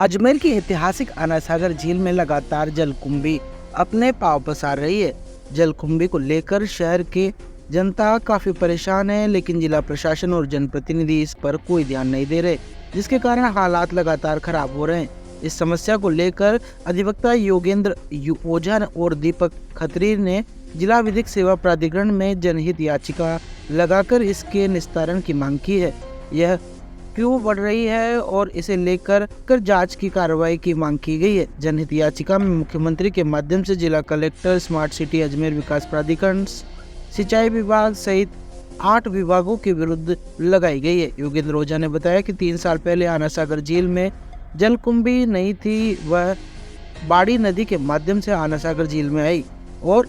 अजमेर की ऐतिहासिक आना सागर झील में लगातार जलकुंभी अपने पांव पसार रही है। जलकुंभी को लेकर शहर के जनता काफी परेशान है, लेकिन जिला प्रशासन और जनप्रतिनिधि इस पर कोई ध्यान नहीं दे रहे, जिसके कारण हालात लगातार खराब हो रहे हैं। इस समस्या को लेकर अधिवक्ता योगेंद्र ओझा और दीपक खत्री ने जिला विधिक सेवा प्राधिकरण में जनहित याचिका लगाकर इसके निस्तारण की मांग की है। यह क्यों बढ़ रही है और इसे लेकर जांच की कार्रवाई की मांग की गई है। जनहित याचिका में मुख्यमंत्री के माध्यम से जिला कलेक्टर, स्मार्ट सिटी अजमेर विकास प्राधिकरण, सिंचाई विभाग सहित 8 विभागों के विरुद्ध लगाई गई है। योगेंद्र ओझा ने बताया कि 3 साल पहले आना सागर झील में जलकुंभी नहीं थी, वह बाड़ी नदी के माध्यम से आना सागर झील में आई और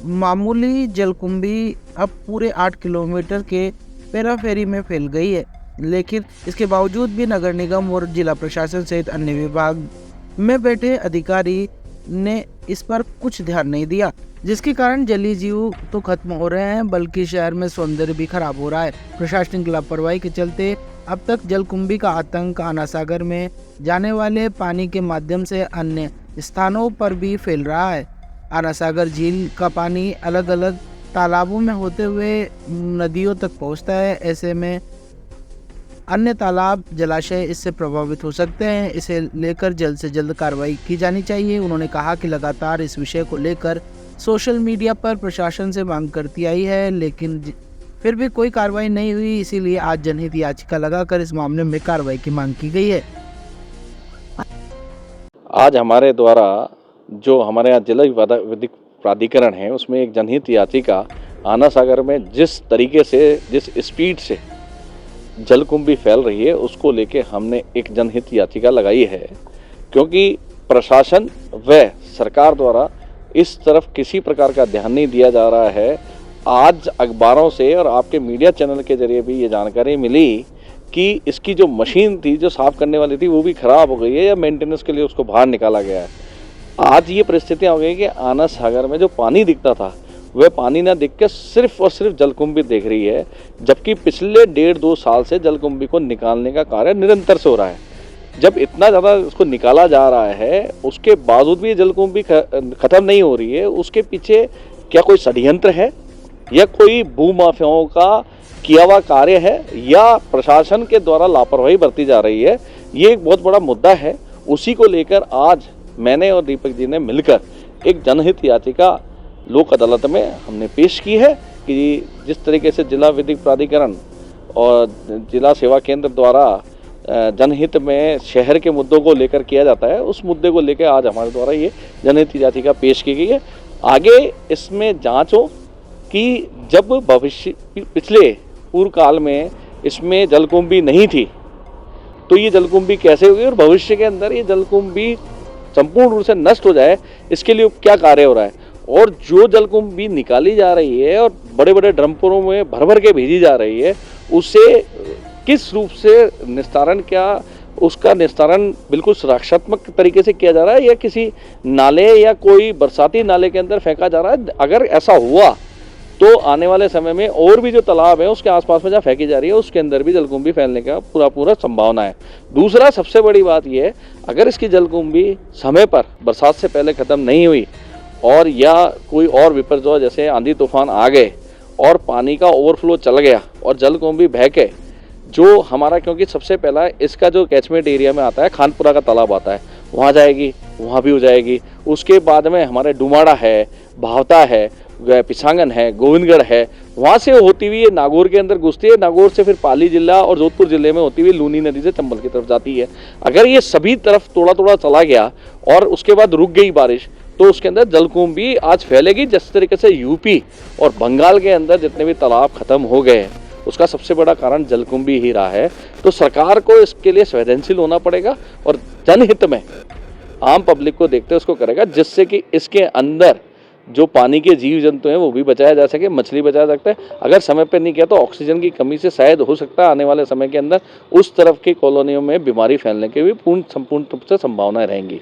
मामूली जलकुंभी अब पूरे 8 किलोमीटर के पेराफेरी में फैल गई है। लेकिन इसके बावजूद भी नगर निगम और जिला प्रशासन सहित अन्य विभाग में बैठे अधिकारी ने इस पर कुछ ध्यान नहीं दिया, जिसके कारण जलीय जीव तो खत्म हो रहे हैं, बल्कि शहर में सौंदर्य भी खराब हो रहा है। प्रशासनिक लापरवाही के चलते अब तक जलकुंभी का आतंक आना सागर में जाने वाले पानी के माध्यम से अन्य स्थानों पर भी फैल रहा है। आना सागर झील का पानी अलग अलग तालाबों में होते हुए नदियों तक पहुँचता है। ऐसे में अन्य तालाब, जलाशय इससे प्रभावित हो सकते हैं। इसे लेकर जल्द से जल्द कार्रवाई की जानी चाहिए। उन्होंने कहा कि लगातार इस विषय को लेकर सोशल मीडिया पर प्रशासन से मांग करती आई है, लेकिन फिर भी कोई कार्रवाई नहीं हुई। इसीलिए आज जनहित याचिका लगाकर इस मामले में कार्रवाई की मांग की गई है। आज हमारे द्वारा जो हमारे यहाँ जिला विधिक प्राधिकरण है, उसमें एक जनहित याचिका आना सागर में जिस तरीके से, जिस स्पीड से जलकुंभी फैल रही है, उसको लेके हमने एक जनहित याचिका लगाई है, क्योंकि प्रशासन व सरकार द्वारा इस तरफ किसी प्रकार का ध्यान नहीं दिया जा रहा है। आज अखबारों से और आपके मीडिया चैनल के जरिए भी ये जानकारी मिली कि इसकी जो मशीन थी, जो साफ करने वाली थी, वो भी खराब हो गई है या मेंटेनेंस के लिए उसको बाहर निकाला गया है। आज ये परिस्थितियाँ हो गई कि आना सागर में जो पानी दिखता था, वह पानी ना दिख के सिर्फ और सिर्फ जलकुंभी देख रही है, जबकि पिछले 1.5-2 साल से जलकुंभी को निकालने का कार्य निरंतर से हो रहा है। जब इतना ज़्यादा उसको निकाला जा रहा है, उसके बावजूद भी जलकुंभी खत्म नहीं हो रही है। उसके पीछे क्या कोई षड्यंत्र है या कोई भूमाफियाओं का किया हुआ कार्य है या प्रशासन के द्वारा लापरवाही बरती जा रही है? ये एक बहुत बड़ा मुद्दा है। उसी को लेकर आज मैंने और दीपक जी ने मिलकर एक जनहित याचिका लोक अदालत में हमने पेश की है कि जिस तरीके से जिला विधिक प्राधिकरण और जिला सेवा केंद्र द्वारा जनहित में शहर के मुद्दों को लेकर किया जाता है, उस मुद्दे को लेकर आज हमारे द्वारा ये जनहित याचिका पेश की गई है। आगे इसमें जांच हो कि जब भविष्य पिछले पूर्व काल में इसमें जलकुंभी नहीं थी, तो ये जलकुंभी कैसे होगी और भविष्य के अंदर ये जलकुंभी संपूर्ण रूप से नष्ट हो जाए, इसके लिए क्या कार्य हो रहा है। और जो जलकुंभी निकाली जा रही है और बड़े बड़े ड्रम्परों में भर भर के भेजी जा रही है, उसे किस रूप से निस्तारण, क्या उसका निस्तारण बिल्कुल सुरक्षात्मक तरीके से किया जा रहा है या किसी नाले या कोई बरसाती नाले के अंदर फेंका जा रहा है? अगर ऐसा हुआ तो आने वाले समय में और भी जो तालाब है उसके आसपास में जहाँ फेंकी जा रही है, उसके अंदर भी जलकुंभी फैलने का पूरा संभावना है। दूसरा सबसे बड़ी बात यह है, अगर इसकी जलकुंभी समय पर बरसात से पहले ख़त्म नहीं हुई और या कोई और विपर्य जैसे आंधी तूफान आ गए और पानी का ओवरफ्लो चल गया और जलकुंभी बह के जो हमारा, क्योंकि सबसे पहला इसका जो कैचमेंट एरिया में आता है, खानपुरा का तालाब आता है, वहाँ जाएगी, वहाँ भी हो जाएगी। उसके बाद में हमारे डुमाड़ा है, भावता है, पिछांगन है, गोविंदगढ़ है, वहाँ से होती हुई ये नागौर के अंदर घुसती है। नागौर से फिर पाली जिला और जोधपुर जिले में होती हुई लूनी नदी से चंबल की तरफ जाती है। अगर ये सभी तरफ थोड़ा चला गया और उसके बाद रुक गई बारिश, तो उसके अंदर जलकुंभी आज फैलेगी। जिस तरीके से यूपी और बंगाल के अंदर जितने भी तालाब खत्म हो गए, उसका सबसे बड़ा कारण जलकुंभी ही रहा है। तो सरकार को इसके लिए संवेदनशील होना पड़ेगा और जनहित में आम पब्लिक को देखते उसको करेगा, जिससे कि इसके अंदर जो पानी के जीव जंतु हैं वो भी बचाया जा सके, मछली बचाया सकता है। अगर समय पर नहीं किया तो ऑक्सीजन की कमी से शायद हो सकता है आने वाले समय के अंदर उस तरफ की कॉलोनियों में बीमारी फैलने की भी संपूर्ण रूप से संभावनाएं रहेंगी।